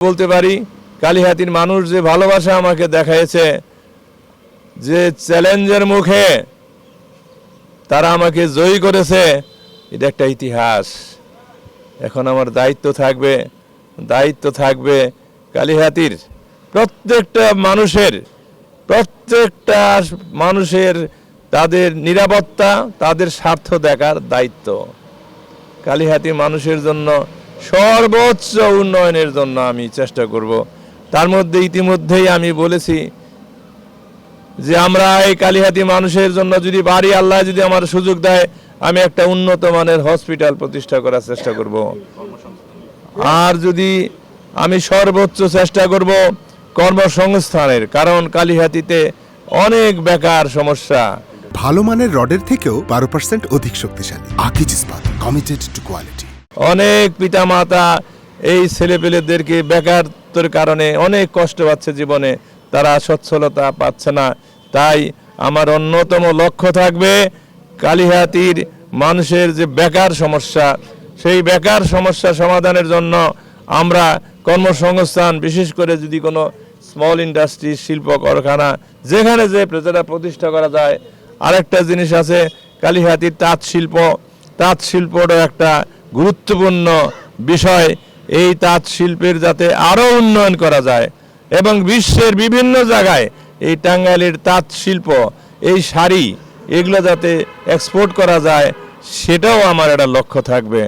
বলতে পারি কালিহাতীর মানুষ যে ভালোবাসা আমাকে দেখাইছে, যে চ্যালেঞ্জের মুখে তারা আমাকে জয়ী করেছে, এটা একটা ইতিহাস। এখন আমার দায়িত্ব থাকবে কালিহাতীর প্রত্যেকটা মানুষের তাদের নিরাপত্তা, তাদের স্বার্থ দেখার দায়িত্ব। কালিহাতীর মানুষের জন্য সর্বোচ্চ উন্নয়নের জন্য আমি চেষ্টা করব। তার মধ্যে ইতিমধ্যেই আমি বলেছি যে আমরা এই কালিহাতী মানুষের জন্য যদি বাড়ি আল্লাহ যদি আমার সুযোগ দেয়, আমি একটা উন্নত মানের হসপিটাল প্রতিষ্ঠা করার চেষ্টা করব। আর যদি আমি সর্বোচ্চ চেষ্টা করব কর্মসংস্থানের, কারণ কালিহাতীতে অনেক বেকার সমস্যা। ভালো মানের রডের থেকেও 12% অধিক শক্তিশালী। আকিজ ইস্পাত, কমিটেড টু কোয়ালিটি। অনেক পিতামাতা এই ছেলেপেলেদেরকে বেকারত্বের কারণে অনেক কষ্ট পাচ্ছে জীবনে, তারা সচ্ছলতা পাচ্ছে না। তাই আমার অন্যতম লক্ষ্য থাকবে কালিহাতীর মানুষের যে বেকার সমস্যা, সেই বেকার সমস্যা সমাধানের জন্য আমরা কর্মসংস্থান, বিশেষ করে যদি কোনো স্মল ইন্ডাস্ট্রি, শিল্প কারখানা যেখানে যে প্রতিষ্ঠা করা যায়। আরেকটা জিনিস আছে কালিহাতীর তাঁত শিল্পটাও একটা গুরুত্বপূর্ণ বিষয়। এই তাঁত শিল্পের যাতে আরও উন্নয়ন করা যায় এবং বিশ্বের বিভিন্ন জায়গায় এই টাঙ্গাইলের তাঁত শিল্প, এই শাড়ি, এগুলো যাতে এক্সপোর্ট করা যায়, সেটাও আমার একটা লক্ষ্য থাকবে।